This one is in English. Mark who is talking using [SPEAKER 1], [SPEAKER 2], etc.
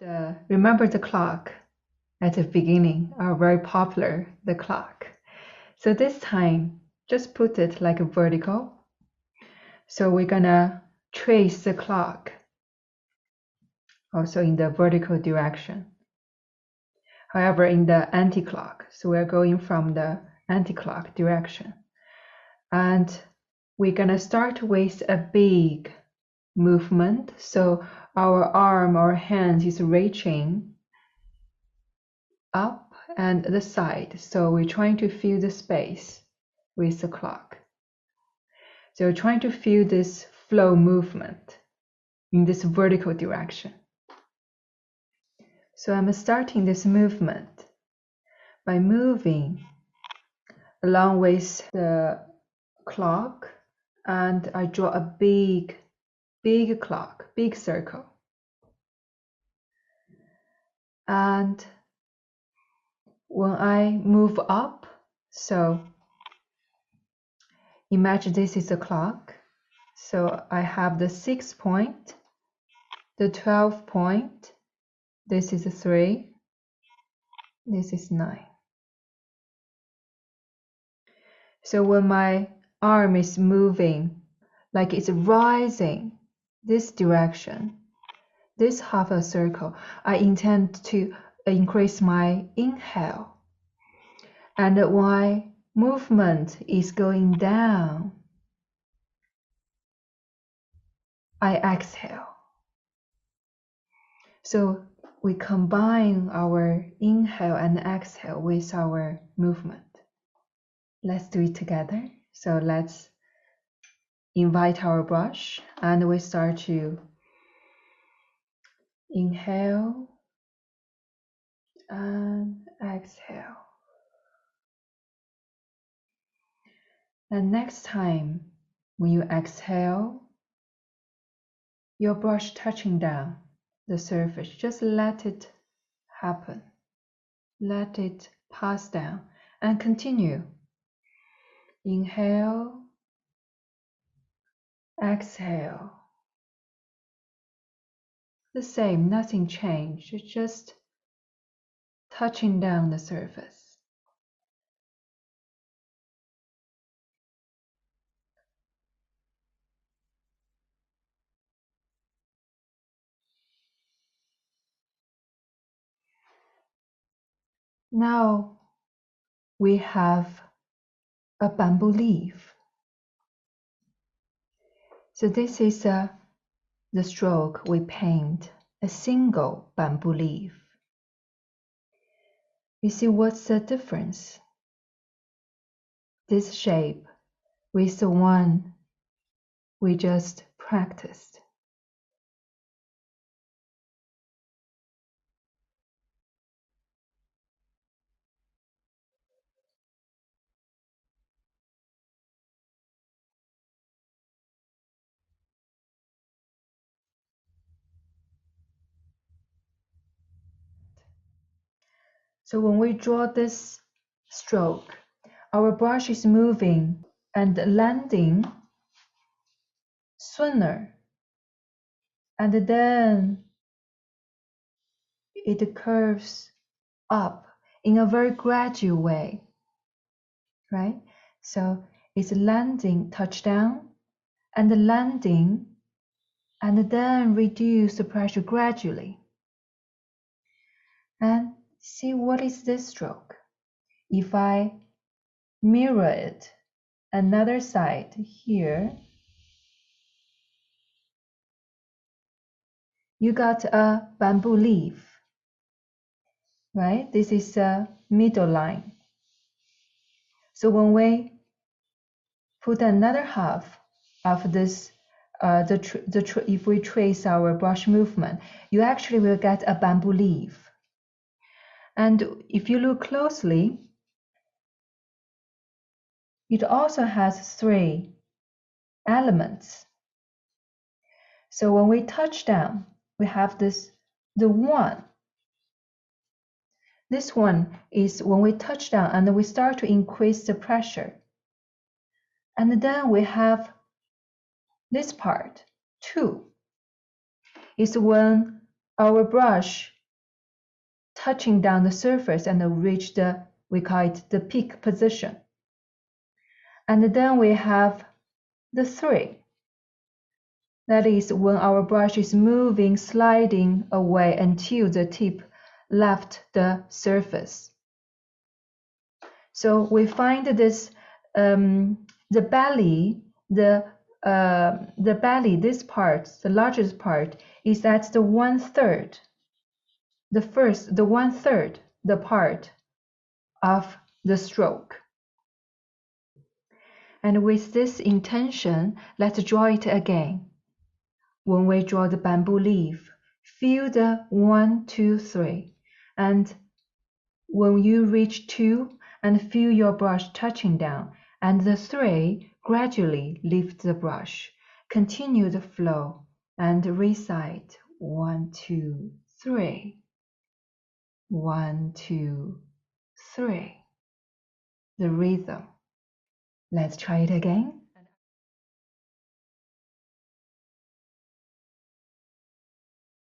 [SPEAKER 1] Remember the clock at the beginning, are very popular, the clock. So this time, just put it like a vertical. So we're gonna trace the clock also in the vertical direction. However, in the anti-clock, so we're going from the anti-clock direction. And we're gonna start with a big movement. So our arm or hand is reaching up and the side. So we're trying to fill the space with the clock. So we're trying to feel this flow movement in this vertical direction. So I'm starting this movement by moving along with the clock, and I draw a big clock, big circle. And when I move up, so imagine this is a clock. So I have the 6 point, the 12 point, this is a 3, this is 9. So when my arm is moving, like it's rising this direction, this half a circle, I intend to increase my inhale. And when movement is going down, I exhale. So we combine our inhale and exhale with our movement. Let's do it together. So let's invite our brush and we start to inhale and exhale. And next time when you exhale, your brush touching down the surface, just let it happen. Let it pass down and continue. Inhale, exhale. The same, nothing changed, it's just touching down the surface. Now we have a bamboo leaf. So this is the stroke we paint, a single bamboo leaf. You see what's the difference? This shape with the one we just practiced. So when we draw this stroke, our brush is moving and landing sooner, and then it curves up in a very gradual way, right? So it's landing, touchdown, and landing, and then reduce the pressure gradually. And see what is this stroke? If I mirror it another side here, you got a bamboo leaf, right? This is a middle line. So when we put another half of this, if we trace our brush movement, you actually will get a bamboo leaf. And if you look closely, it also has 3 elements. So when we touch down, we have this, the 1. This one is when we touch down and we start to increase the pressure. And then we have this part, 2, is when our brush touching down the surface and reach the, we call it the peak position. And then we have the 3. That is when our brush is moving, sliding away until the tip left the surface. So we find this, the belly, this part, the largest part, is at the 1/3, the 1/3, the part of the stroke. And with this intention, let's draw it again. When we draw the bamboo leaf, feel the 1, 2, 3, and when you reach 2 and feel your brush touching down, and the 3, gradually lift the brush. Continue the flow and recite 1, 2, 3. 1, 2, 3. The rhythm. Let's try it again.